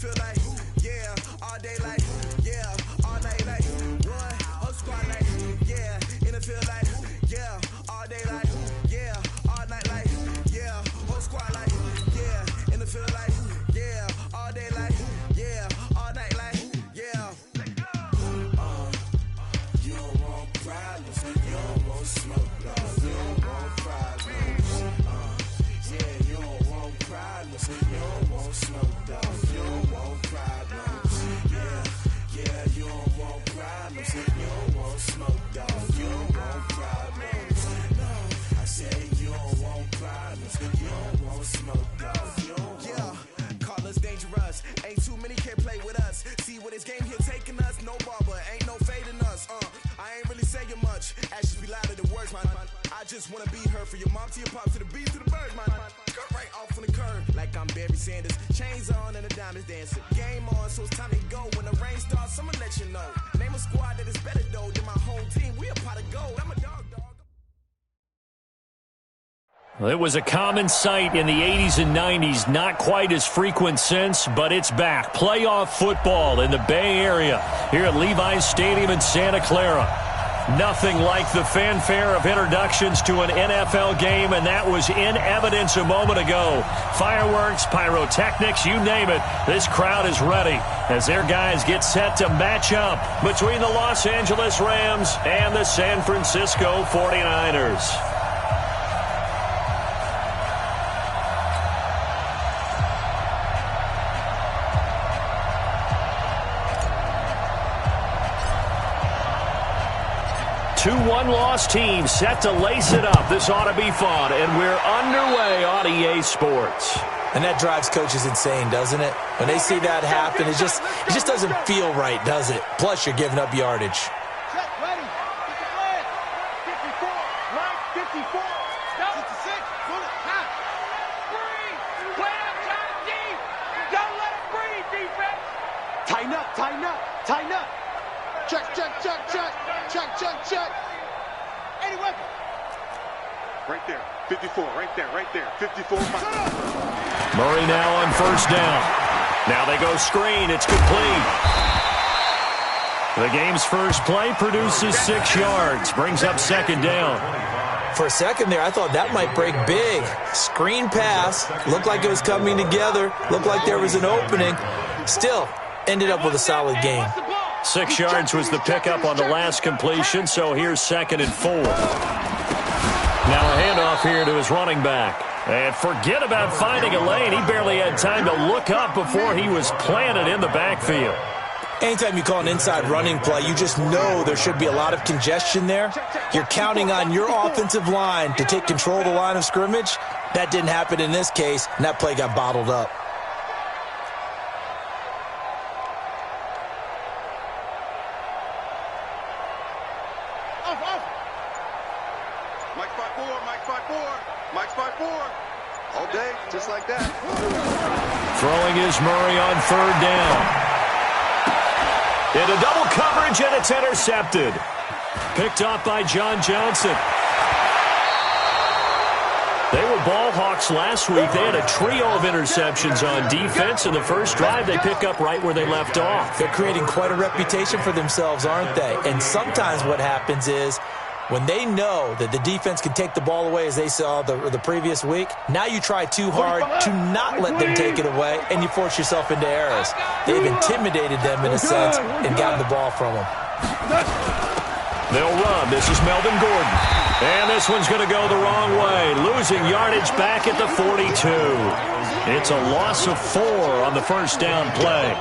feel like, yeah, all day like, yeah, all night like, what? Whole squad like, yeah, in the field like, yeah, all day like, yeah, all night like, yeah, whole squad like, yeah, in the field like, yeah, all day like, yeah, all night like, yeah. You don't want problems, you don't want smoke, you don't want problems. Yeah, you don't want problems, you don't want smoke, you don't want problems. Yeah, you don't want problems, you don't want smoke, you don't want problems. No, I said you don't want problems, you don't want smoke, you don't want. Yeah, call us dangerous, ain't too many can play with us. See what this game here taking us, no barber, ain't no fading us. I ain't really saying much, actions be louder than words, man. I just wanna be heard for your mom to your pop to the beat to the birds, man. Cut right off on the curb, like I'm Barry Sanders. Chains on and the diamonds dancing. Game on, so it's time to go. When the rain starts, I'ma let you know. Name a squad that is better though than my home team. We a pot of gold. I'm a dog. Well, it was a common sight in the 80s and 90s, not quite as frequent since, but it's back. Playoff football in the Bay Area here at Levi's Stadium in Santa Clara. Nothing like the fanfare of introductions to an NFL game, and that was in evidence a moment ago. Fireworks, pyrotechnics, you name it. This crowd is ready as their guys get set to match up between the Los Angeles Rams and the San Francisco 49ers. Two one-loss teams set to lace it up. This ought to be fun, and we're underway on EA Sports. And that drives coaches insane, doesn't it? When they see that happen, it just doesn't feel right, does it? Plus, you're giving up yardage. Check, ready. Get the flag. 54, right, 54. Stop. 66, pull it, high. Breathe. Play out, Johnny D. Don't let him breathe, defense. Tighten up, tighten up, tighten up. Check, check, check, check. Check, check, check. Any weapon. Right there. 54. Right there. Right there. 54. Murray now on first down. Now they go screen. It's complete. The game's first play produces 6 yards. Brings up second down. For a second there, I thought that might break big. Screen pass. Looked like it was coming together. Looked like there was an opening. Still, ended up with a solid game. 6 yards was the pickup on the last completion, so here's 2nd and 4. Now a handoff here to his running back. And forget about finding a lane. He barely had time to look up before he was planted in the backfield. Anytime you call an inside running play, you just know there should be a lot of congestion there. You're counting on your offensive line to take control of the line of scrimmage. That didn't happen in this case, and that play got bottled up. All day, just like that. Throwing is Murray on third down. Into double coverage, and it's intercepted. Picked off by John Johnson. They were ball hawks last week. They had a trio of interceptions on defense. In the first drive, they pick up right where they left off. They're creating quite a reputation for themselves, aren't they? And sometimes what happens is, when they know that the defense can take the ball away, as they saw the previous week, now you try too hard to not let them take it away, and you force yourself into errors. They've intimidated them, in a sense, and gotten the ball from them. They'll run. This is Melvin Gordon. And this one's going to go the wrong way. Losing yardage back at the 42. It's a loss of 4 on the first down play.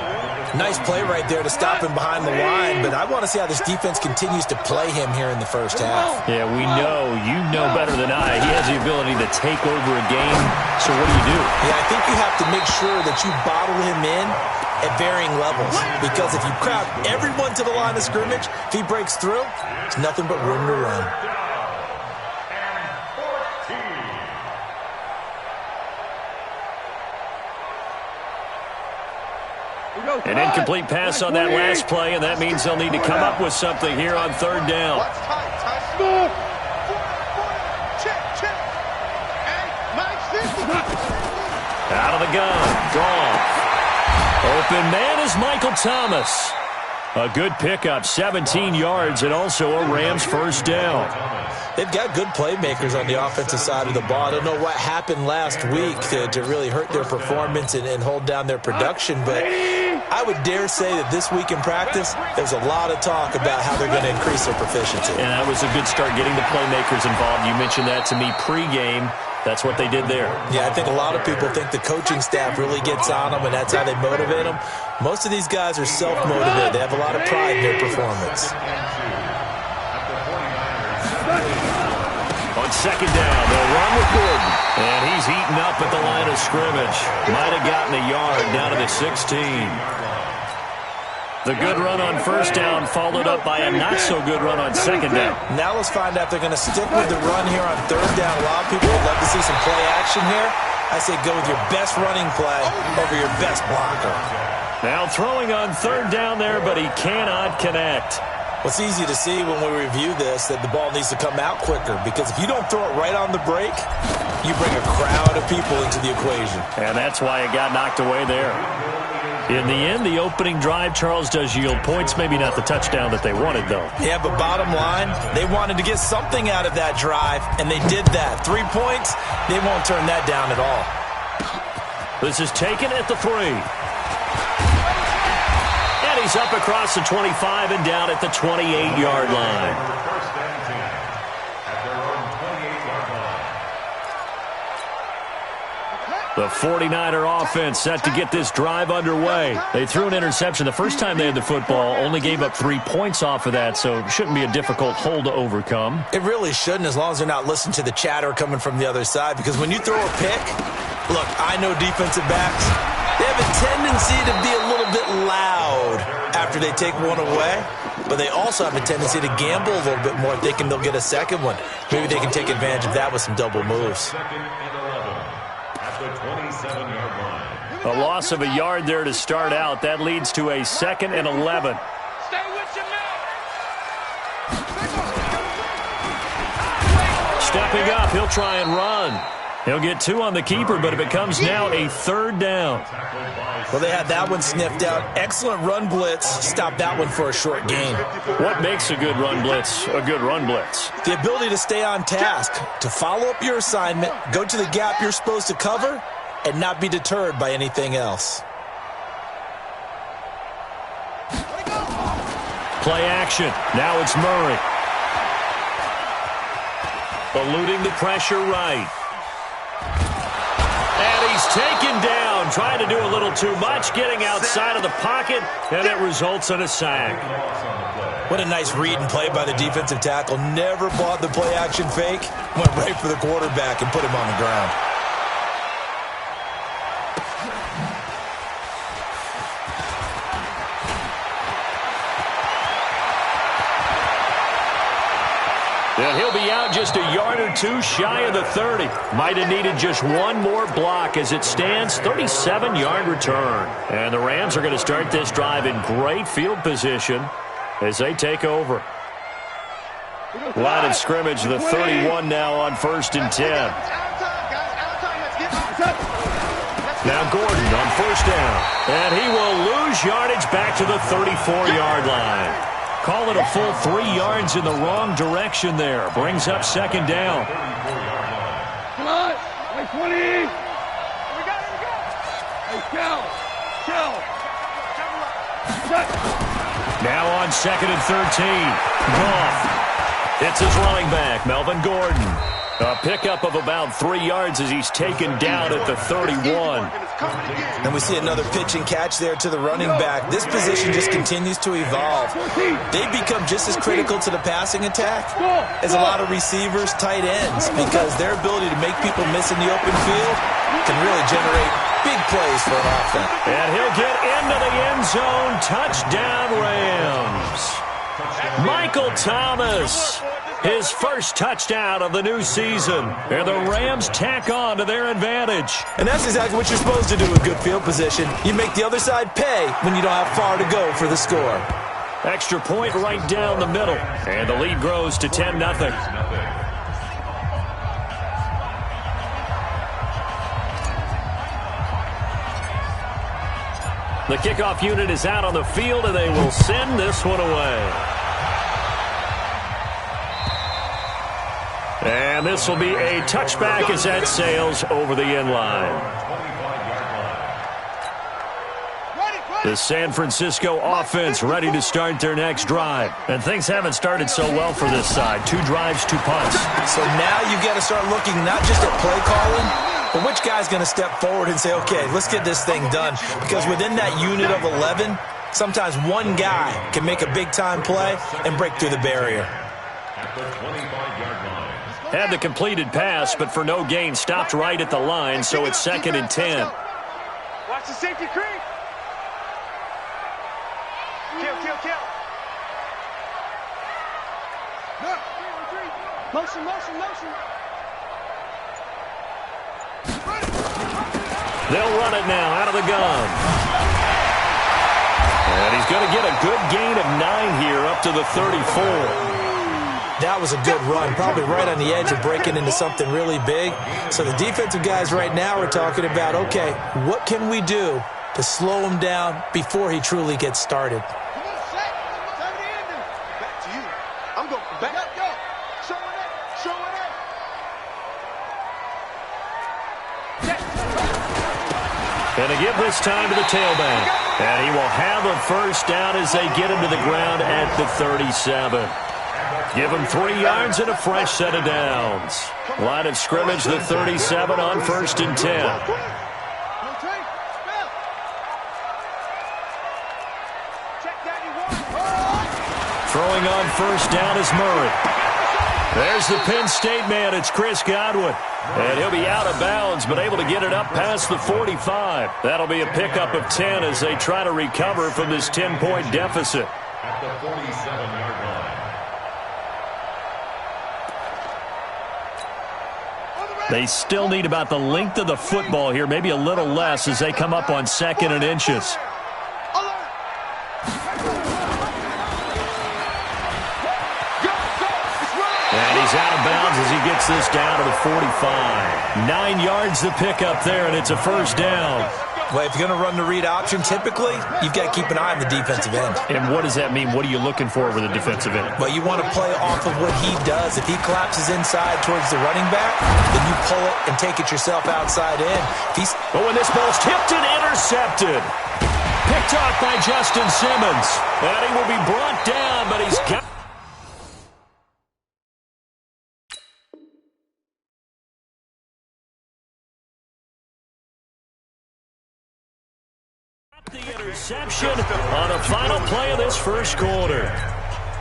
Nice play right there to stop him behind the line, but I want to see how this defense continues to play him here in the first half. Yeah, we know. You know better than I. He has the ability to take over a game, so what do? Yeah, I think you have to make sure that you bottle him in at varying levels, because if you crowd everyone to the line of scrimmage, if he breaks through, it's nothing but room to run. An incomplete pass on that last play, and that means they'll need to come up with something here on third down. Out of the gun, Goff. open man is Michael Thomas. A good pickup, 17 yards, and also a Rams first down. They've got good playmakers on the offensive side of the ball. I don't know what happened last week to really hurt their performance and hold down their production, but I would dare say that this week in practice, there's a lot of talk about how they're going to increase their proficiency. And that was a good start getting the playmakers involved. You mentioned that to me pregame. That's what they did there. Yeah, I think a lot of people think the coaching staff really gets on them, and that's how they motivate them. Most of these guys are self-motivated. They have a lot of pride in their performance. On second down, they'll run with Gordon. And he's eaten up at the line of scrimmage. Might have gotten a yard down to the 16. The good run on first down followed up by a not-so-good run on second down. Now let's find out if they're going to stick with the run here on third down. A lot of people would love to see some play action here. I say go with your best running play over your best blocker. Now throwing on third down there, but he cannot connect. Well, it's easy to see when we review this that the ball needs to come out quicker, because if you don't throw it right on the break, you bring a crowd of people into the equation. And that's why it got knocked away there. In the end, the opening drive, Charles, does yield points. Maybe not the touchdown that they wanted, though. Yeah, but bottom line, they wanted to get something out of that drive, and they did that. 3 points, they won't turn that down at all. This is taken at the 3. And he's up across the 25 and down at the 28-yard line. The 49er offense set to get this drive underway. They threw an interception the first time they had the football, only gave up 3 points off of that, so it shouldn't be a difficult hole to overcome. It really shouldn't, as long as they're not listening to the chatter coming from the other side, because when you throw a pick, look, I know defensive backs, they have a tendency to be a little bit loud after they take one away, but they also have a tendency to gamble a little bit more, thinking they'll get a second one. Maybe they can take advantage of that with some double moves. A loss of a yard there to start out. That leads to a 2nd and 11. Stay with your man. Stepping up, he'll try and run. He'll get 2 on the keeper, but it becomes now a 3rd down. Well, they had that one sniffed out. Excellent run blitz. Stopped that one for a short gain. What makes a good run blitz a good run blitz? The ability to stay on task, to follow up your assignment, go to the gap you're supposed to cover, and not be deterred by anything else. Play action. Now it's Murray. Eluding the pressure right. And he's taken down, trying to do a little too much, getting outside of the pocket, and it results in a sack. What a nice read and play by the defensive tackle. Never bought the play action fake. Went right for the quarterback and put him on the ground. And he'll be out just a yard or 2 shy of the 30. Might have needed just one more block. As it stands, 37-yard return. And the Rams are going to start this drive in great field position as they take over. Line of scrimmage, the 31 now on 1st and 10. Now Gordon on 1st down. And he will lose yardage back to the 34-yard line. Call it a full 3 yards in the wrong direction there. Brings up 2nd down. Come on. Like 20. We got it. Hey, Kel. Now on 2nd and 13. Goff. It's his running back, Melvin Gordon. A pickup of about 3 yards as he's taken down at the 31. And we see another pitch and catch there to the running back. This position just continues to evolve. They become just as critical to the passing attack as a lot of receivers, tight ends, because their ability to make people miss in the open field can really generate big plays for an offense. And he'll get into the end zone. Touchdown, Rams. Michael Thomas. His first touchdown of the new season. And the Rams tack on to their advantage. And that's exactly what you're supposed to do with good field position. You make the other side pay when you don't have far to go for the score. Extra point right down the middle. And the lead grows to 10-0. The kickoff unit is out on the field, and they will send this one away. And this will be a touchback as that sails over the end line. The San Francisco offense ready to start their next drive. And things haven't started so well for this side. 2 drives, 2 punts. So now you've got to start looking not just at play calling, but which guy's going to step forward and say, okay, let's get this thing done. Because within that unit of 11, sometimes one guy can make a big-time play and break through the barrier. Had the completed pass, but for no gain, stopped right at the line, so it's 2nd and 10. Watch the safety creep. Kill. Motion. They'll run it now out of the gun. And he's going to get a good gain of 9 here up to the 34. That was a good run, probably right on the edge of breaking into something really big. So the defensive guys right now are talking about, okay, what can we do to slow him down before he truly gets started? And to give this time to the tailback. And he will have a first down as they get him to the ground at the 37. Give him 3 yards and a fresh set of downs. Line of scrimmage, the 37 on 1st and 10. Throwing on first down is Murray. There's the Penn State man. It's Chris Godwin. And he'll be out of bounds, but able to get it up past the 45. That'll be a pickup of 10 as they try to recover from this 10-point deficit. At the 47-yard line. They still need about the length of the football here, maybe a little less as they come up on 2nd and inches. And he's out of bounds as he gets this down to the 45. 9 yards the pickup there, and it's a first down. Well, if you're going to run the read option, typically, you've got to keep an eye on the defensive end. And what does that mean? What are you looking for with a defensive end? Well, you want to play off of what he does. If he collapses inside towards the running back, then you pull it and take it yourself outside in. And this ball's tipped and intercepted. Picked off by Justin Simmons. And he will be brought down, but he's got... the interception on a final play of this first quarter.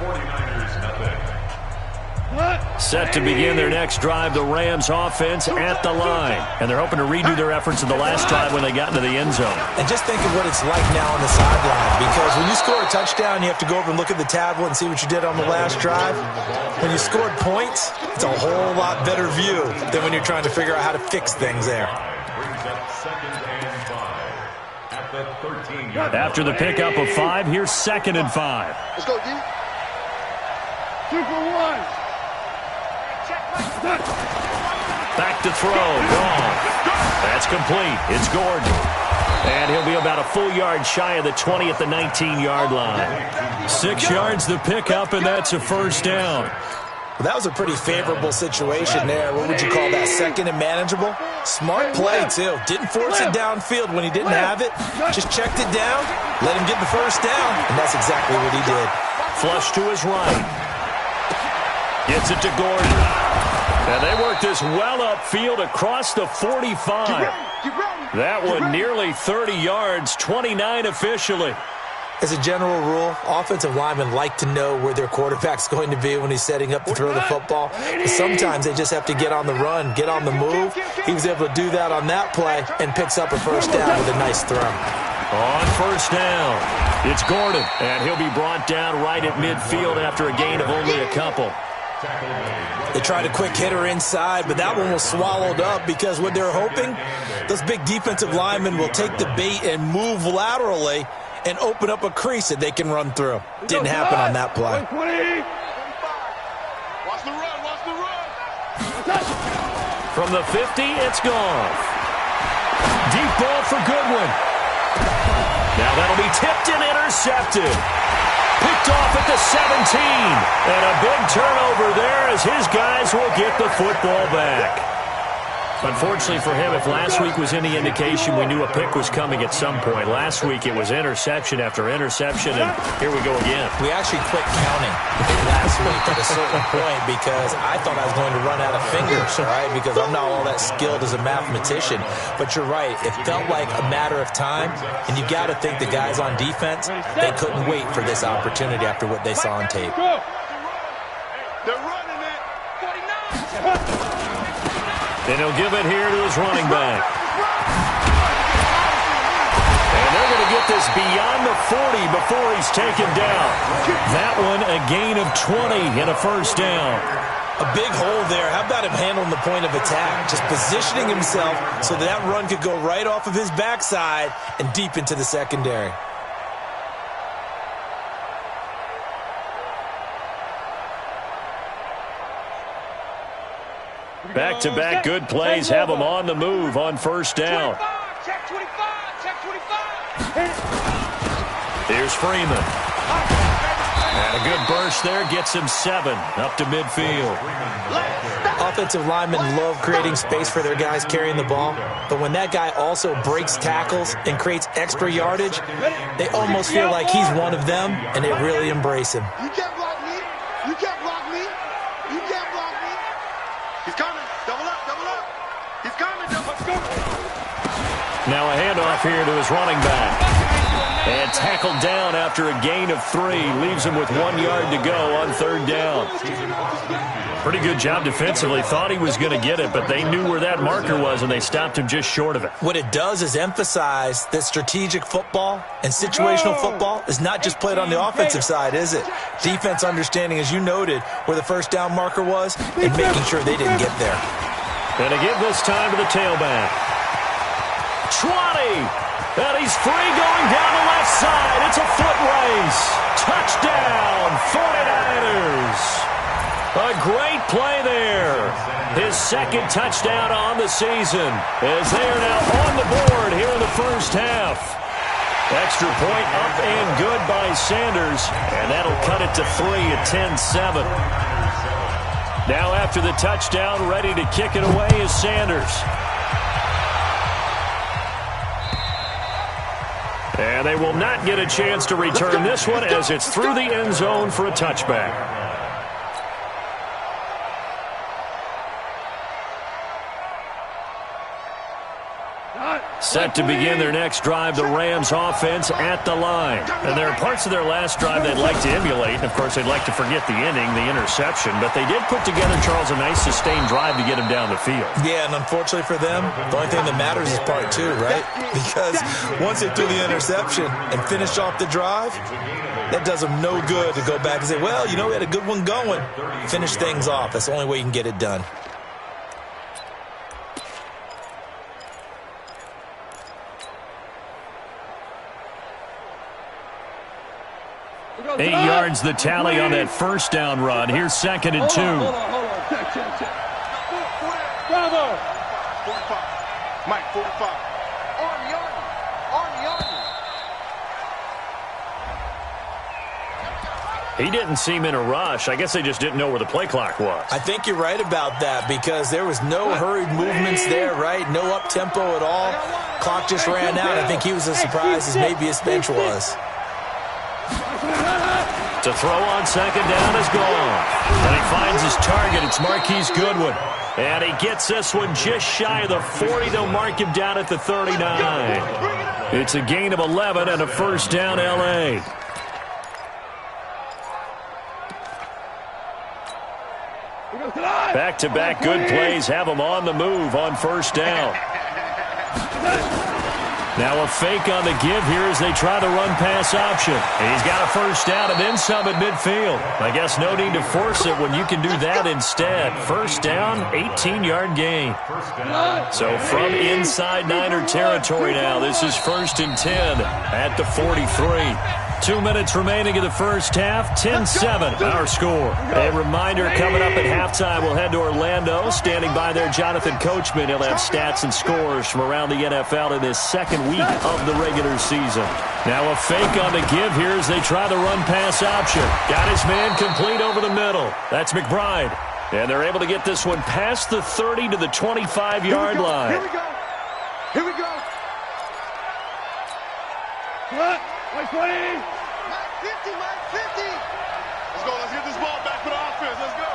49ers, nothing. Set to begin their next drive, the Rams offense at the line. And they're hoping to redo their efforts in the last drive when they got into the end zone. And just think of what it's like now on the sideline. Because when you score a touchdown, you have to go over and look at the tablet and see what you did on the last drive. When you scored points, it's a whole lot better view than when you're trying to figure out how to fix things there. Brings up 2nd and 5. After the pickup of 5, here's 2nd and 5. Let's go, D. 2 for 1. Back to throw. Gone. That's complete. It's Gordon. And he'll be about a full yard shy of the 20 at the 19-yard line. 6 yards the pickup, and that's a first down. Well, that was a pretty favorable situation there. What would you call that? 2nd and manageable? Smart play, too. Didn't force it downfield when he didn't have it. Just checked it down, let him get the first down, and that's exactly what he did. Flush to his right. Gets it to Gordon. And they work this well upfield across the 45. That one nearly 30 yards, 29 officially. As a general rule, offensive linemen like to know where their quarterback's going to be when he's setting up to throw the football. But sometimes they just have to get on the run, get on the move. He was able to do that on that play and picks up a first down with a nice throw. On first down, it's Gordon, and he'll be brought down right at midfield after a gain of only a couple. They tried a quick hitter inside, but that one was swallowed up because what they're hoping, those big defensive linemen will take the bait and move laterally and open up a crease that they can run through. Didn't happen on that play. Watch the run, watch the run. From the 50, it's gone. Deep ball for Goodwin. Now that'll be tipped and intercepted. Picked off at the 17. And a big turnover there as his guys will get the football back. Unfortunately for him, if last week was any indication, we knew a pick was coming at some point. Last week it was interception after interception, and here we go again. We actually quit counting last week at a certain point because I thought I was going to run out of fingers, right? Because I'm not all that skilled as a mathematician. But you're right. It felt like a matter of time, and you got to think the guys on defense, they couldn't wait for this opportunity after what they saw on tape. They're running it. 49. And he'll give it here to his running back. And they're going to get this beyond the 40 before he's taken down. That one a gain of 20 and a first down. A big hole there. How about him handling the point of attack? Just positioning himself so that run could go right off of his backside and deep into the secondary. Back-to-back good plays have them on the move on first down. Check 25, check 25. Here's Freeman. And a good burst there gets him 7 up to midfield. Offensive linemen love creating space for their guys carrying the ball, but when that guy also breaks tackles and creates extra yardage, they almost feel like he's one of them, and they really embrace him. You can't block me. You can't block me. You can't block me. He's coming. Double up, double up. He's coming. Let's go. Now a handoff here to his running back. And tackled down after a gain of 3. Leaves him with 1 yard to go on third down. Pretty good job defensively. Thought he was going to get it, but they knew where that marker was, and they stopped him just short of it. What it does is emphasize that strategic football and situational football is not just played on the offensive side, is it? Defense understanding, as you noted, where the first down marker was and making sure they didn't get there. And to give this time to the tailback. 20! And he's free going down the left side. It's a foot race. Touchdown, 49ers. A great play there. His second touchdown on the season as they are now on the board here in the first half. Extra point up and good by Sanders, and that'll cut it to 3 at 10-7. Now after the touchdown, ready to kick it away is Sanders. And they will not get a chance to return this one as it's through the end zone for a touchback. Set to begin their next drive, the Rams offense at the line. And there are parts of their last drive they'd like to emulate. And, of course, they'd like to forget the inning, the interception. But they did put together, Charles, a nice sustained drive to get him down the field. Yeah, and unfortunately for them, the only thing that matters is part 2, right? Because once they threw the interception and finished off the drive, that does them no good to go back and say, well, you know, we had a good one going. Finish things off. That's the only way you can get it done. 8 yards the tally on that first down run. Here's 2nd and 2. Hold on. Check. Bravo. 45. Mike, 45. On the army. He didn't seem in a rush. I guess they just didn't know where the play clock was. I think you're right about that because there was no hurried movements there, right? No up-tempo at all. Clock just ran out. I think he was as surprised as maybe his bench was. To throw on 2nd down is gone. And he finds his target. It's Marquise Goodwin. And he gets this one just shy of the 40. They'll mark him down at the 39. It's a gain of 11 and a first down, L.A. Back-to-back good plays have them on the move on first down. Now a fake on the give here as they try the run-pass option. And he's got a first down and then some at midfield. I guess no need to force it when you can do that instead. First down, 18-yard gain. So from inside Niner territory now, this is 1st and 10 at the 43. 2 minutes remaining in the first half, 10-7 our score. A reminder coming up at halftime, we'll head to Orlando. Standing by there, Jonathan Coachman. He'll have stats and scores from around the NFL in his second second week of the regular season. Now a fake on the give here as they try the run-pass option. Got his man complete over the middle. That's McBride. And they're able to get this one past the 30 to the 25-yard line. Here we go. Here we go. What? Like 20. Mike 50, Mike 50. Let's go. Let's get this ball back for the offense. Let's go.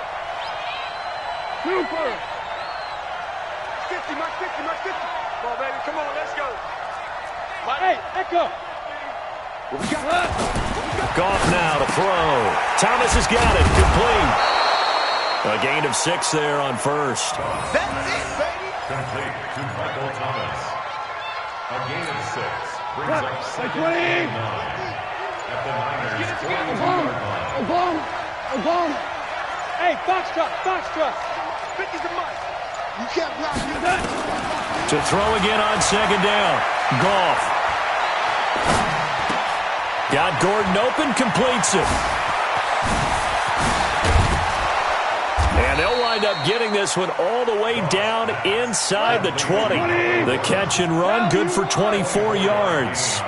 Super. 50, Mike 50, Mike 50. Come on, baby. Come on. Let's go. Mike. Hey, Echo. What we got? Goff now to throw. Thomas has got it. Complete. A gain of 6 there on first. That's it, baby. Complete to Michael Thomas. A gain of 6 brings What? up Like 2nd 20. and 9 at the Niners' 42-yard line. Oklahoma. Hey, box truck. 50's the Mike. You can't block me. To throw again on second down. Goff. Got Gordon open, completes it. And they'll wind up getting this one all the way down inside the 20. The catch and run, good for 24 yards.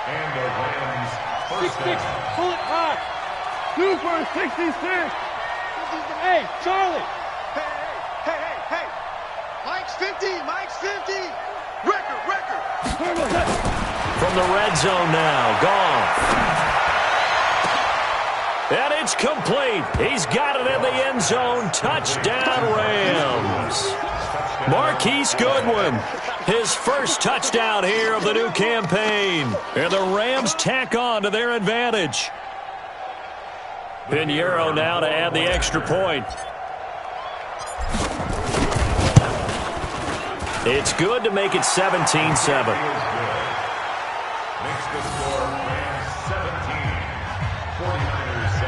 And the Rams' first 66. down. Pull it high. Super 66. Hey, Charlie. Hey. Mike's 50, Mike's 50. Record. From the red zone now, Goff. And it's complete. He's got it in the end zone. Touchdown, Rams. Marquise Goodwin, his first touchdown here of the new campaign. And the Rams tack on to their advantage. Pinheiro now to add the extra point. It's good to make it 17-7. Makes the score Rams 17, 49ers 7.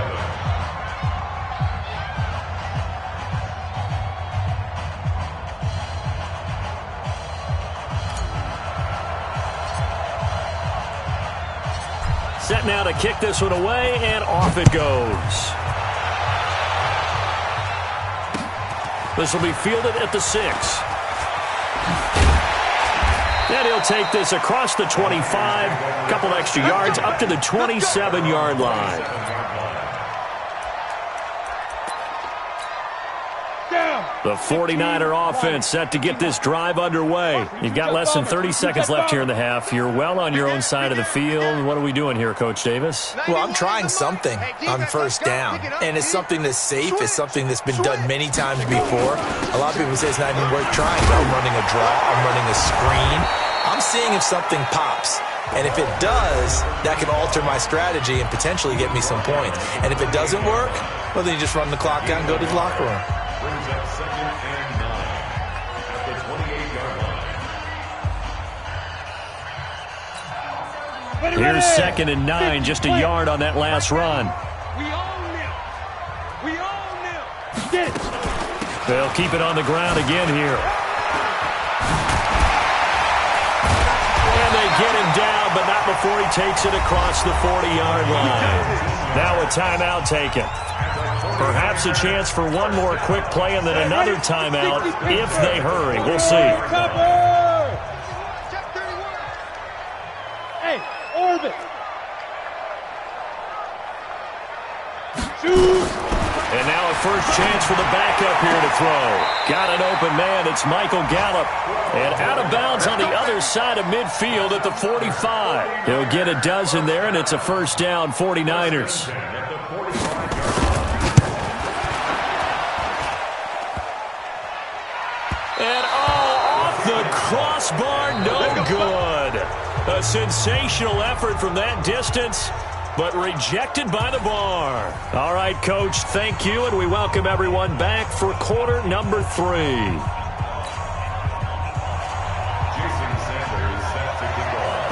Set now to kick this one away, and off it goes. This will be fielded at the 6. And he'll take this across the 25, a couple extra yards, up to the 27-yard line. The 49er offense set to get this drive underway. You've got less than 30 seconds left here in the half. You're well on your own side of the field. What are we doing here, Coach Davis? Well, I'm trying something on first down, and it's something that's safe. It's something that's been done many times before. A lot of people say it's not even worth trying. I'm running a draw. I'm running a screen. I'm seeing if something pops. And if it does, that can alter my strategy and potentially get me some points. And if it doesn't work, well, then you just run the clock out and go to the locker room. Brings up 2nd and 9 at the 28-yard line. Here's 2nd and 9, just a yard on that last run. We own them. Get it. They'll keep it on the ground again here. And they get him down, but not before he takes it across the 40-yard line. Now a timeout taken. Perhaps a chance for one more quick play and then another timeout if they hurry. We'll see. Check 31. Hey, orbit. Shoot. And now a first chance for the backup here to throw. Got an open man. It's Michael Gallup. And out of bounds on the other side of midfield at the 45. He'll get a dozen there, and it's a first down, 49ers. And off the crossbar, no good. A sensational effort from that distance, but rejected by the bar. All right, Coach, thank you, and we welcome everyone back for quarter number 3.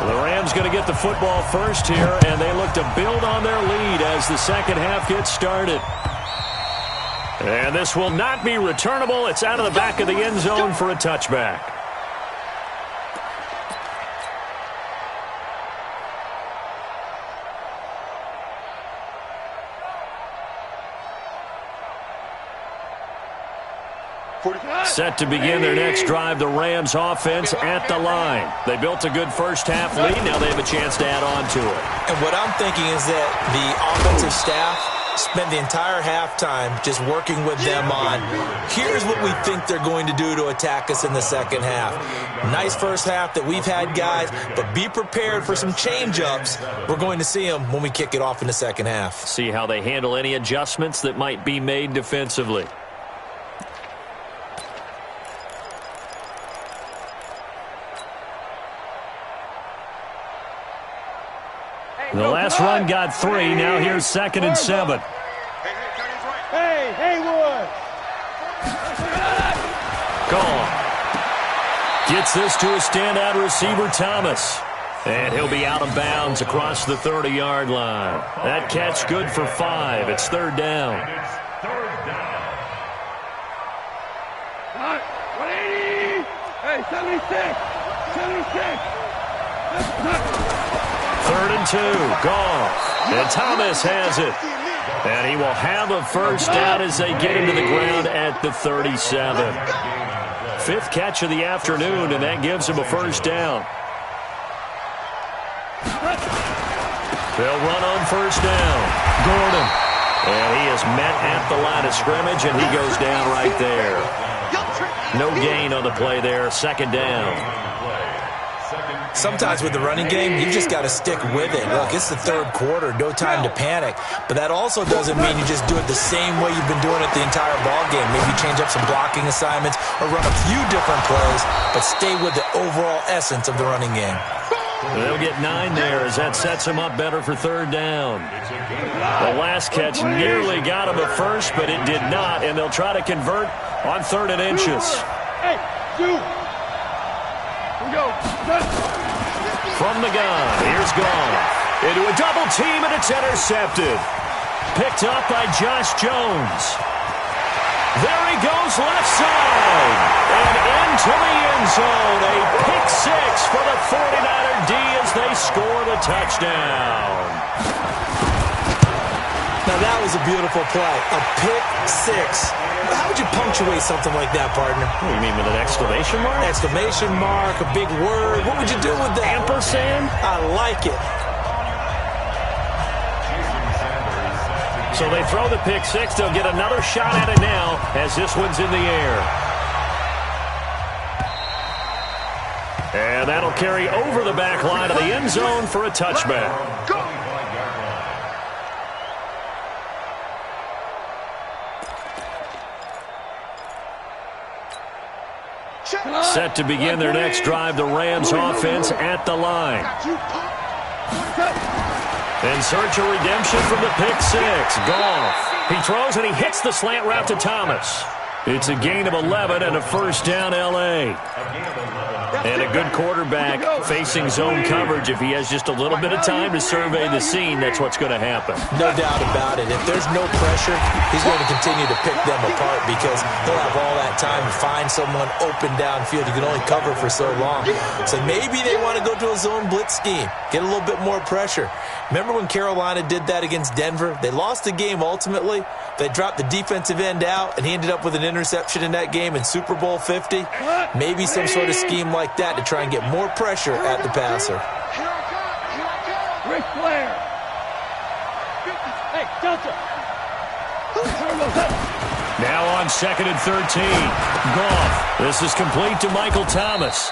The Rams going to get the football first here, and they look to build on their lead as the second half gets started. And this will not be returnable. It's out of the back of the end zone for a touchback. Set to begin their next drive, the Rams offense at the line. They built a good first-half lead. Now they have a chance to add on to it. And what I'm thinking is that the offensive staff spend the entire halftime just working with them on, here's what we think they're going to do to attack us in the second half. Nice first half that we've had, guys, but be prepared for some change-ups. We're going to see them when we kick it off in the second half. See how they handle any adjustments that might be made defensively. The last run got 3. Now here's 2nd and 7. Hey, Haywood! Gone. Gets this to a standout receiver, Thomas. And he'll be out of bounds across the 30-yard line. That catch good for 5. It's 3rd down. 180! Hey, 76! 76! 3rd and 2. Goff. And Thomas has it. And he will have a first down as they get him to the ground at the 37. 5th catch of the afternoon, and that gives him a first down. They'll run on first down. Gordon. And he is met at the line of scrimmage, and he goes down right there. No gain on the play there. 2nd down. Sometimes with the running game, you've just got to stick with it. Look, it's the 3rd quarter, no time to panic. But that also doesn't mean you just do it the same way you've been doing it the entire ball game. Maybe change up some blocking assignments or run a few different plays, but stay with the overall essence of the running game. They'll get 9 there as that sets him up better for 3rd down. The last catch nearly got him a first, but it did not, and they'll try to convert on 3rd and inches. Hey, shoot! Here we go. From the gun, here's Goff. Into a double team, and it's intercepted. Picked up by Josh Jones. There he goes, left side. And into the end zone. A pick 6 for the 49er D as they score the touchdown. Now that was a beautiful play. A pick 6. How would you punctuate something like that, partner? What do you mean, with an exclamation mark? Exclamation mark, a big word. What would you do with that? Ampersand? I like it. So they throw the pick 6. They'll get another shot at it now as this one's in the air. And that'll carry over the back line of the end zone for a touchback. Set to begin their next drive, the Rams offense at the line. In search of redemption from the pick 6. Goff. He throws and he hits the slant route to Thomas. It's a gain of 11 and a first down, L.A. And a good quarterback facing zone coverage. If he has just a little bit of time to survey the scene, that's what's going to happen. No doubt about it. If there's no pressure, he's going to continue to pick them apart because he'll have all that time to find someone open downfield. You can only cover for so long. So maybe they want to go to a zone blitz scheme, get a little bit more pressure. Remember when Carolina did that against Denver? They lost the game ultimately. They dropped the defensive end out, and he ended up with an interception in that game in Super Bowl 50. Maybe some sort of scheme like that to try and get more pressure at the passer. Ric Flair. Hey, Delta. Now on 2nd and 13. Goff. This is complete to Michael Thomas.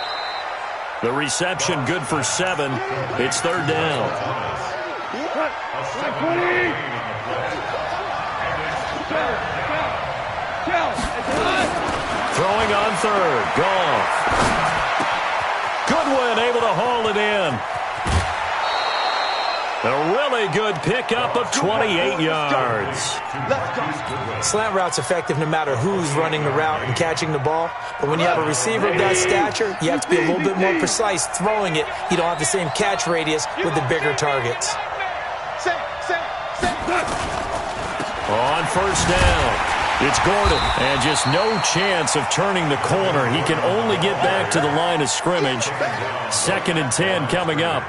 The reception good for 7. It's 3rd down. Throwing on 3rd. Goff. Goodwin able to haul it in. A really good pickup of 28 yards. Slant route's effective no matter who's running the route and catching the ball. But when you have a receiver of that stature, you have to be a little bit more precise throwing it. You don't have the same catch radius with the bigger targets. On first down, it's Gordon. And just no chance of turning the corner. He can only get back to the line of scrimmage. 2nd and 10 coming up.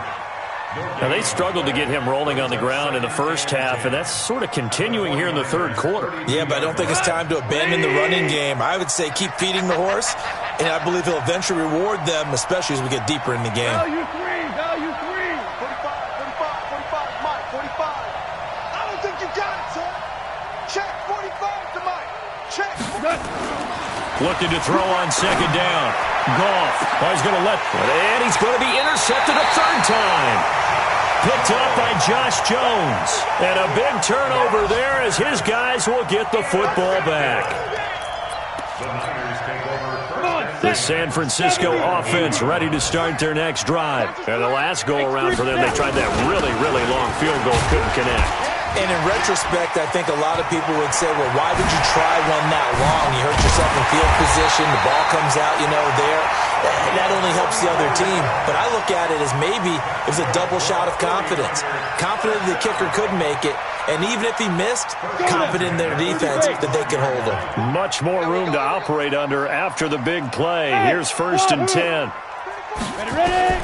Now, they struggled to get him rolling on the ground in the first half, and that's sort of continuing here in the third quarter. Yeah, but I don't think it's time to abandon the running game. I would say keep feeding the horse, and I believe he'll eventually reward them, especially as we get deeper in the game. Value three. 45, Mike, 45. I don't think you got it, sir. Check 45 to Mike. Check. Looking to throw on second down. Goff. Oh, he's going to let, and he's going to be intercepted a third time. Picked up by Josh Jones. And a big turnover there as his guys will get the football back. The San Francisco offense ready to start their next drive. And the last go-around for them, they tried that really, really long field goal, couldn't connect. And in retrospect, I think a lot of people would say, well, why would you try one that long? You hurt yourself in field position. The ball comes out, there. That only helps the other team. But I look at it as maybe it was a double shot of confidence. Confident the kicker could make it. And even if he missed, confident in their defense that they could hold him. Much more room to operate under after the big play. Here's 1st and 10. Ready?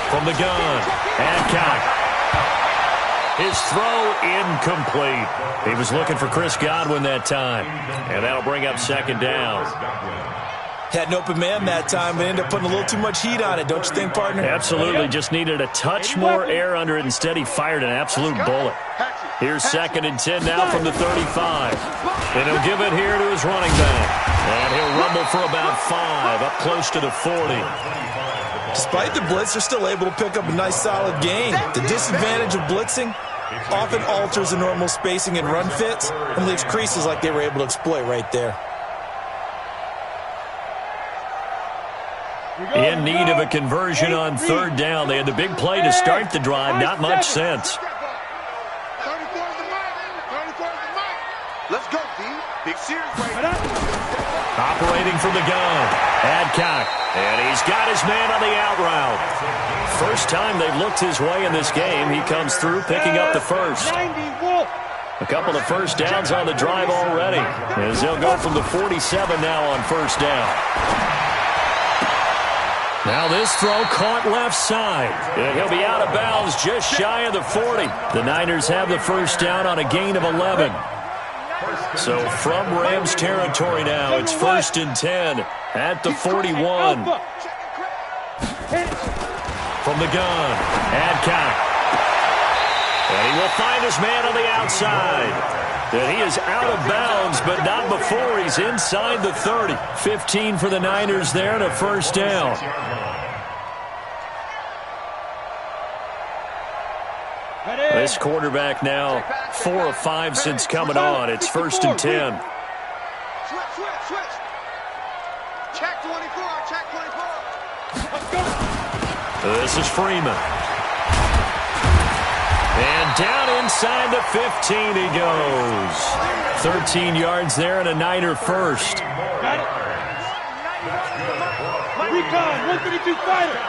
From the gun. Adcock. His throw incomplete. He was looking for Chris Godwin that time. And that'll bring up second down. Had an open man that time, but ended up putting a little too much heat on it, don't you think, partner? Absolutely. Just needed a touch more air under it. Instead, he fired an absolute bullet. Here's 2nd and 10 now from the 35. And he'll give it here to his running back. And he'll rumble for about 5, up close to the 40. Despite the blitz, they're still able to pick up a nice, solid gain. The disadvantage of blitzing often alters the normal spacing and run fits and leaves creases like they were able to exploit right there. In need of a conversion on 3rd down. They had the big play to start the drive. Not much sense. 34 is the Mike. 34 is the Mike. Let's go, D. Big series right. Operating from the gun. Adcock. And he's got his man on the out route. First time they've looked his way in this game. He comes through picking up the first. A couple of first downs on the drive already. As they'll go from the 47 now on 1st down. Now this throw caught left side. And he'll be out of bounds just shy of the 40. The Niners have the first down on a gain of 11. So from Rams territory now, it's 1st and 10 at the 41. From the gun, Adcock. And he will find his man on the outside. And he is out of bounds, but not before he's inside the 30. 15 for the Niners there to 1st down. This quarterback now 4 of 5 since coming on. It's 1st and 10. Switch. Check 24. Check 24. This is Freeman. And down inside the 15 he goes. 13 yards there and a Niner first. Recon, 132 fighter.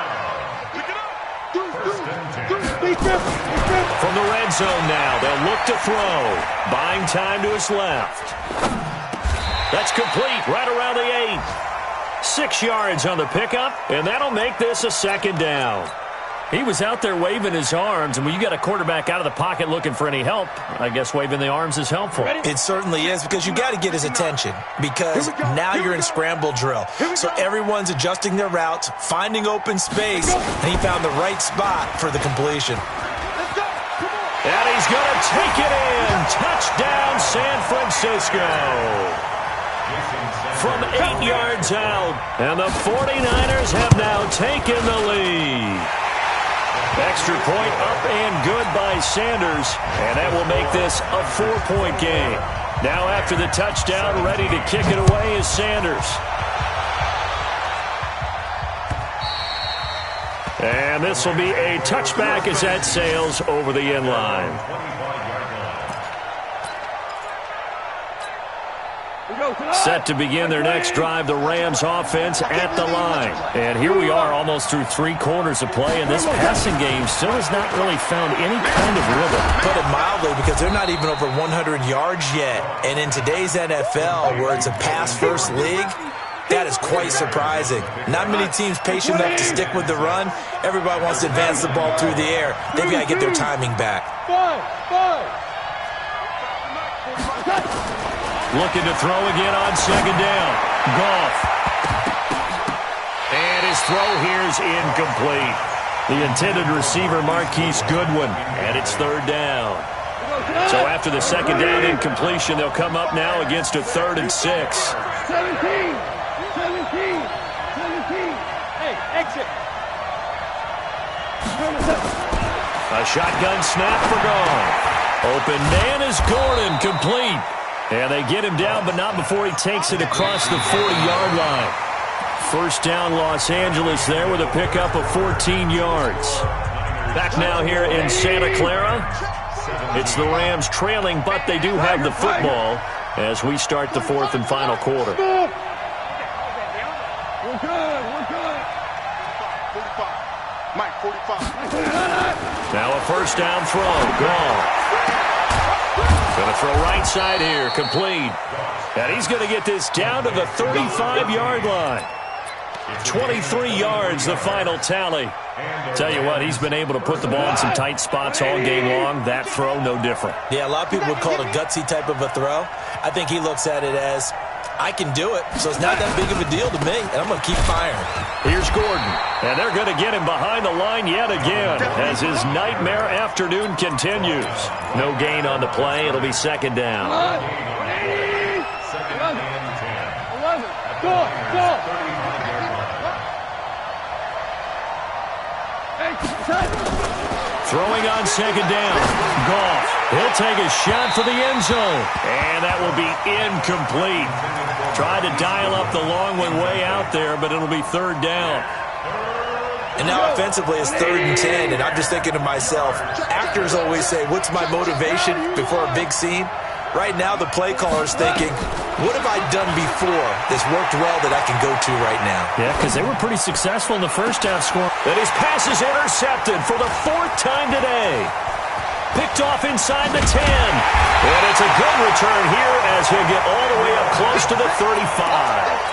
From the red zone now, they'll look to throw. Buying time to his left. That's complete right around the 8. 6 yards on the pickup, and that'll make this a 2nd down. He was out there waving his arms, and when you got a quarterback out of the pocket looking for any help, I guess waving the arms is helpful. It certainly is, because you got to get his attention, because now you're in scramble drill. So everyone's adjusting their routes, finding open space, and he found the right spot for the completion. And he's going to take it in. Touchdown, San Francisco. From 8 yards out, and the 49ers have now taken the lead. Extra point up and good by Sanders, and that will make this a 4-point game. Now after the touchdown, ready to kick it away is Sanders. And this will be a touchback as that sails over the end line. Set to begin their next drive, the Rams offense at the line. And here we are almost through 3 quarters of play, and this passing game still has not really found any kind of rhythm. Put it mildly, because they're not even over 100 yards yet. And in today's NFL, where it's a pass-first league, That is quite surprising. Not many teams patient enough to stick with the run. Everybody wants to advance the ball through the air. They've got to get their timing back. Looking to throw again on second down. Goff. And his throw here is incomplete. The intended receiver, Marquise Goodwin, and it's third down. So after the second down incompletion, they'll come up now against a 3rd and 6. 17. Hey, exit. A shotgun snap for Goff. Open man is Gordon, complete. And they get him down, but not before he takes it across the 40-yard line. First down, Los Angeles there with a pickup of 14 yards. Back now here in Santa Clara. It's the Rams trailing, but they do have the football as we start the 4th and final quarter. We're good. 45. Mike, 45. Now a first down throw. Goff. Going to throw right side here. Complete. And he's going to get this down to the 35-yard line. 23 yards, the final tally. Tell you what, he's been able to put the ball in some tight spots all game long. That throw, no different. Yeah, a lot of people would call it a gutsy type of a throw. I think he looks at it as, I can do it, so it's not that big of a deal to me, and I'm going to keep firing. Here's Gordon, and they're going to get him behind the line yet again as his nightmare afternoon continues. No gain on the play. It'll be second down. 11. Go. Throwing on second down. Goff. He'll take a shot for the end zone. And that will be incomplete. Tried to dial up the long one way out there, but it'll be third down. And now offensively it's 3rd and 10, and I'm just thinking to myself, actors always say, what's my motivation before a big scene? Right now the play caller's thinking, what have I done before that's worked well that I can go to right now? Yeah, because they were pretty successful in the first half score. And his pass is intercepted for the 4th time today. Picked off inside the 10. And it's a good return here as he'll get all the way up close to the 35.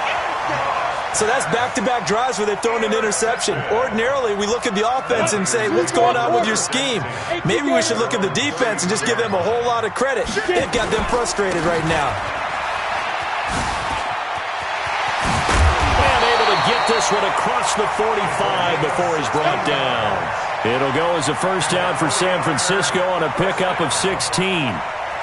So that's back-to-back drives where they've thrown an interception. Ordinarily, we look at the offense and say, what's going on with your scheme? Maybe we should look at the defense and just give them a whole lot of credit. They've got them frustrated right now. And able to get this one across the 45 before he's brought down. It'll go as a first down for San Francisco on a pickup of 16.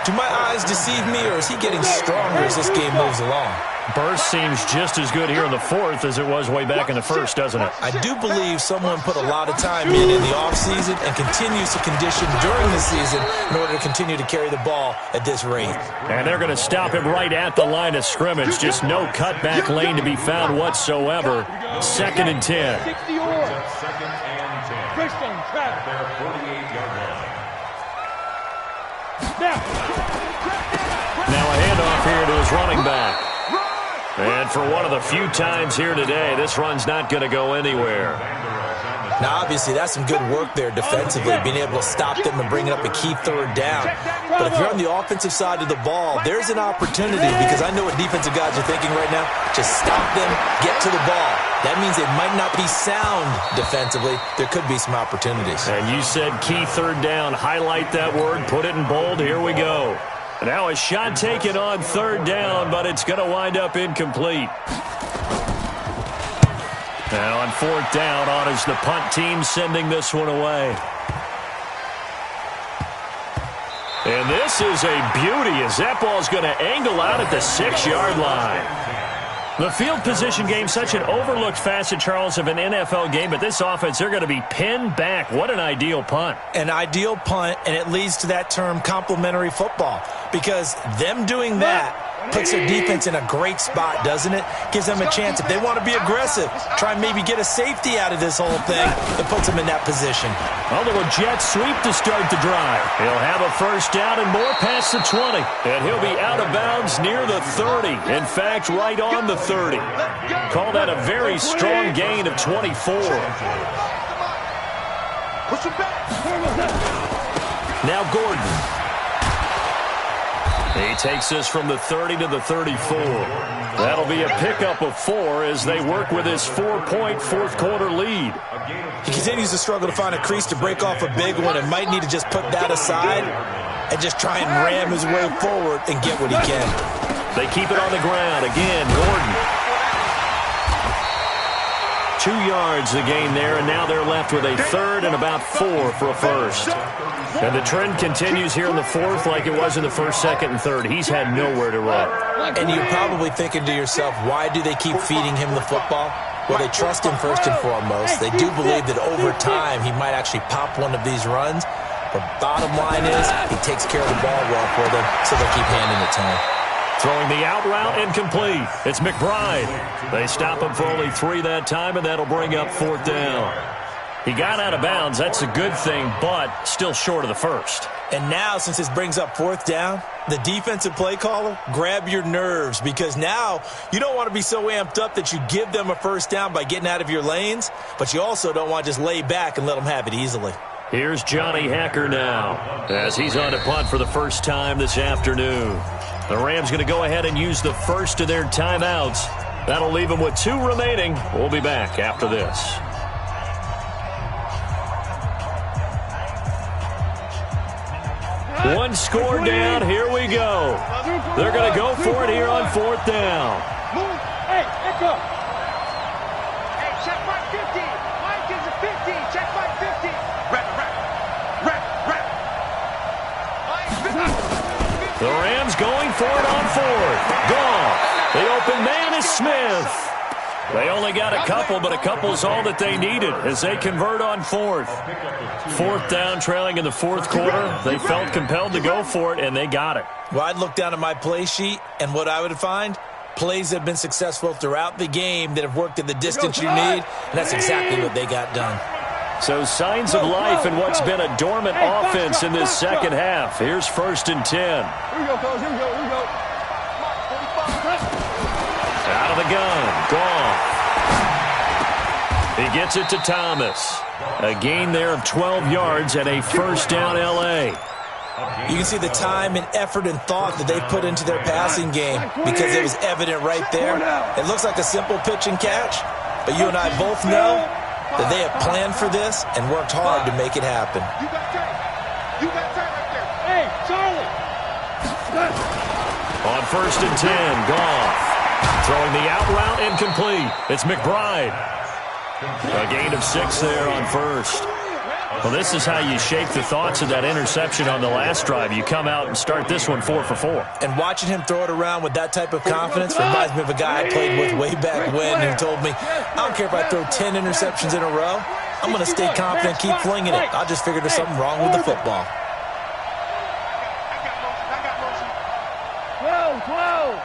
Do my eyes deceive me, or is he getting stronger as this game moves along? Burst seems just as good here in the 4th as it was way back in the 1st, doesn't it? I do believe someone put a lot of time in the offseason and continues to condition during the season in order to continue to carry the ball at this rate. And they're going to stop him right at the line of scrimmage. Just no cutback lane to be found whatsoever. 2nd and 10. 60 yards. Christian, trap. Their 48-yard line. Now a handoff here to his running back. And for one of the few times here today, this run's not going to go anywhere. Now, obviously, that's some good work there defensively, being able to stop them and bring up a key 3rd down. But if you're on the offensive side of the ball, there's an opportunity, because I know what defensive guys are thinking right now. Just stop them, get to the ball. That means they might not be sound defensively. There could be some opportunities. And you said key 3rd down. Highlight that word. Put it in bold. Here we go. Now a shot taken on 3rd down, but it's going to wind up incomplete. Now on 4th down, on is the punt team sending this one away. And this is a beauty as that ball's going to angle out at the 6-yard line. The field position game, such an overlooked facet, Charles, of an NFL game, but this offense, they're going to be pinned back. What an ideal punt. An ideal punt, and it leads to that term complementary football, because them doing that puts their defense in a great spot, doesn't it? Gives them a chance. If they want to be aggressive, try and maybe get a safety out of this whole thing, it puts them in that position. A little jet sweep to start the drive. He'll have a first down and more past the 20. And he'll be out of bounds near the 30. In fact, right on the 30. Call that a very strong gain of 24. Now Gordon. He takes this from the 30 to the 34. That'll be a pickup of 4 as they work with his 4-point fourth-quarter lead. He continues to struggle to find a crease to break off a big one and might need to just put that aside and just try and ram his way forward and get what he can. They keep it on the ground. Again, Gordon. 2 yards the gain there, and now they're left with a third and about 4 for a first. And the trend continues here in the fourth like it was in the first, second, and third. He's had nowhere to run. And you're probably thinking to yourself, why do they keep feeding him the football? Well, they trust him first and foremost. They do believe that over time he might actually pop one of these runs. But bottom line is he takes care of the ball well for them, so they keep handing it to him. Throwing the out route incomplete. It's McBride. They stop him for only 3 that time, and that'll bring up 4th down. He got out of bounds. That's a good thing, but still short of the first. And now, since this brings up 4th down, the defensive play caller, grab your nerves, because now you don't want to be so amped up that you give them a first down by getting out of your lanes, but you also don't want to just lay back and let them have it easily. Here's Johnny Hacker now as he's on to punt for the first time this afternoon. The Rams going to go ahead and use the first of their timeouts. That'll leave them with 2 remaining. We'll be back after this. One score down. Here we go. They're going to go for it here on 4th down. Move. Hey, let's go. Hey, check my 50. Mike is a 50. Check my 50. Rep. The Rams going for it on 4th. Gone. The open man is Smith. They only got a couple, but a couple's all that they needed as they convert on 4th. 4th down, trailing in the 4th quarter. They felt compelled to go for it, and they got it. Well, I'd look down at my play sheet, and what I would find, plays that have been successful throughout the game that have worked at the distance you need, and that's exactly what they got done. So signs of life in what's been a dormant offense in this second half. Here's 1st and 10. Here we go, coach. Here we go. Out of the gun. Gone. He gets it to Thomas. A gain there of 12 yards and a first down L.A. You can see the time and effort and thought that they put into their passing game because it was evident right there. It looks like a simple pitch and catch, but you and I both know that they have planned for this and worked hard to make it happen. You got tight. You got tight right there. Hey, Charlie. On 1st and 10, Goff. Throwing the out route incomplete. It's McBride. A gain of 6 there on 1st. Well, this is how you shake the thoughts of that interception on the last drive. You come out and start this one 4 for 4. And watching him throw it around with that type of confidence reminds me of a guy I played with way back when who told me, I don't care if I throw 10 interceptions in a row. I'm going to stay confident, keep flinging it. I just figured there's something wrong with the football. I got motion. Whoa.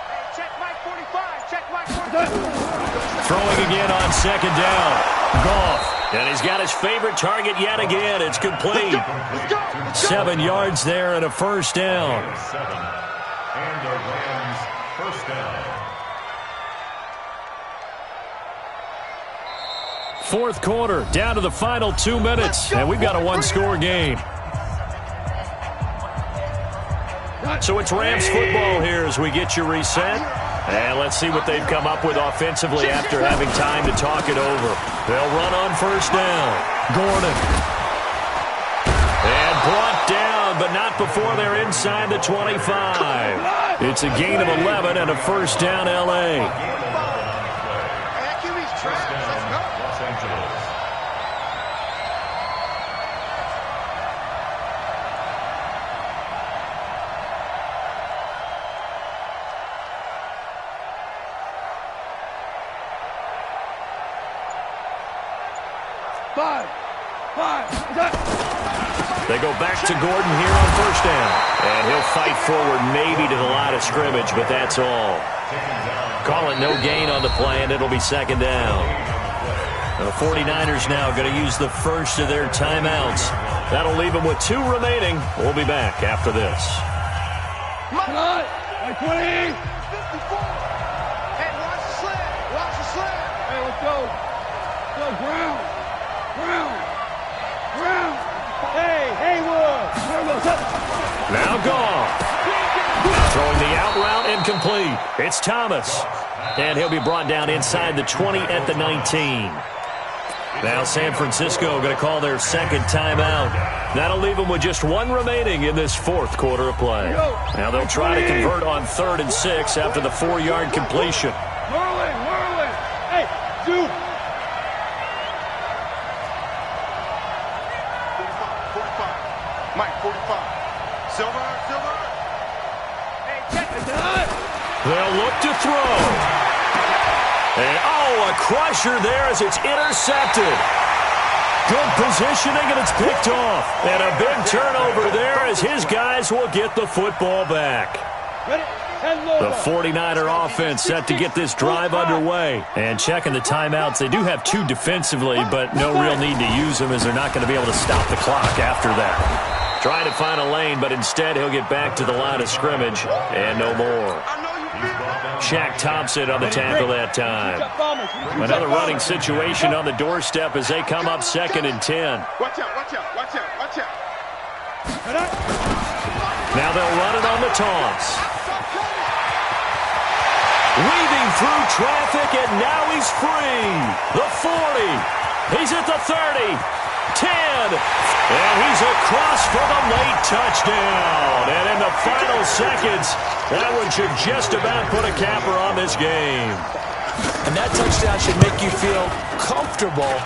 Hey, check Mike 45. Check Mike 45. Throwing again on 2nd down. Goff. And he's got his favorite target yet again. It's complete. 7 yards there and a first down. 7. And the Rams first down. 4th quarter, down to the final 2 minutes, and we've got a 1-score game. So it's Rams football here as we get you reset. And let's see what they've come up with offensively after having time to talk it over. They'll run on 1st down. Gordon. And brought down, but not before they're inside the 25. It's a gain of 11 and a first down L.A. Los Angeles. They go back to Gordon here on 1st down. And he'll fight forward maybe to the line of scrimmage, but that's all. Call it no gain on the play, and it'll be 2nd down. The 49ers now going to use the first of their timeouts. That'll leave them with 2 remaining. We'll be back after this. Come on. 20. 54. Hey, watch the sled. Watch the sled. Hey, let's go. Go, ground. Hey, Haywood. Now Goff. Throwing the out route incomplete. It's Thomas. And he'll be brought down inside the 20 at the 19. Now San Francisco going to call their second timeout. That'll leave them with just one remaining in this fourth quarter of play. Now they'll try to convert on 3rd and 6 after the 4-yard completion. Whirling. Hey, dude. 45. Mike, 45. Silver. Hey, check it out. They'll look to throw. And, a crusher there as it's intercepted. Good positioning, and it's picked off. And a big turnover there as his guys will get the football back. The 49er offense set to get this drive underway. And checking the timeouts, they do have 2 defensively, but no real need to use them as they're not going to be able to stop the clock after that. Trying to find a lane, but instead he'll get back to the line of scrimmage and no more. Shaq Thompson on the tackle that time. Another running situation on the doorstep as they come up 2nd and 10. Watch out. Now they'll run it on the toss. Weaving through traffic, and now he's free. The 40. He's at the 30. 10. And he's across for the late touchdown. And in the final seconds, that one should just about put a capper on this game. And that touchdown should make you feel comfortable.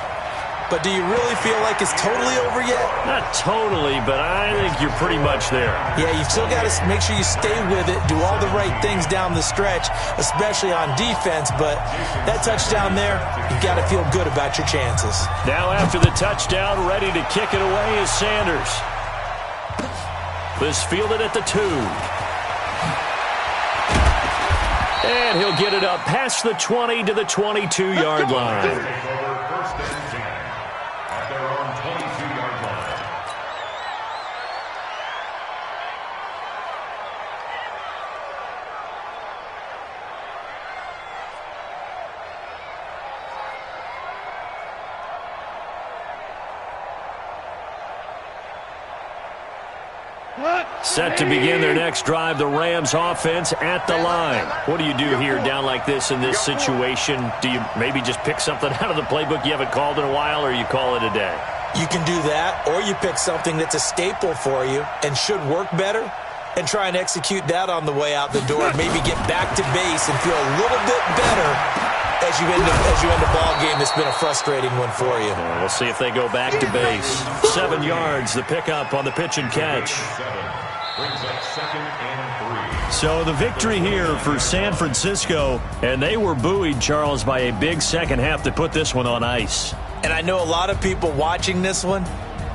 But do you really feel like it's totally over yet? Not totally, but I think you're pretty much there. Yeah, you've still got to make sure you stay with it, do all the right things down the stretch, especially on defense. But that touchdown there, you've got to feel good about your chances. Now after the touchdown, ready to kick it away is Sanders. This fielded at the 2. And he'll get it up past the 20 to the 22-yard line. Set to begin their next drive, the Rams offense at the line. What do you do here down like this in this situation? Do you maybe just pick something out of the playbook you haven't called in a while, or you call it a day? You can do that, or you pick something that's a staple for you and should work better and try and execute that on the way out the door and maybe get back to base and feel a little bit better as you end a ball game that's been a frustrating one for you. We'll see if they go back to base. 7 yards, the pickup on the pitch and catch. So the victory here for San Francisco, and they were buoyed, Charles, by a big second half to put this one on ice. And I know a lot of people watching this one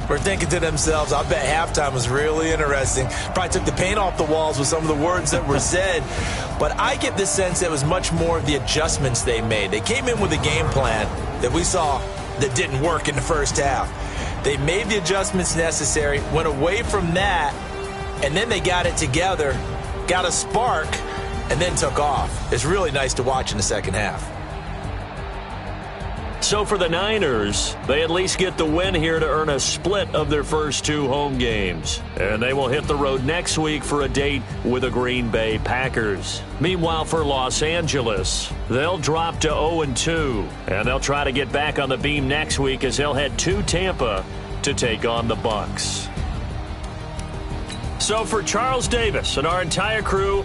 were thinking to themselves, I bet halftime was really interesting. Probably took the paint off the walls with some of the words that were said. But I get the sense it was much more of the adjustments they made. They came in with a game plan that we saw that didn't work in the first half. They made the adjustments necessary, went away from that, and then they got it together, got a spark, and then took off. It's really nice to watch in the second half. So for the Niners, they at least get the win here to earn a split of their first 2 home games. And they will hit the road next week for a date with the Green Bay Packers. Meanwhile, for Los Angeles, they'll drop to 0-2. And they'll try to get back on the beam next week as they'll head to Tampa to take on the Bucs. So for Charles Davis and our entire crew,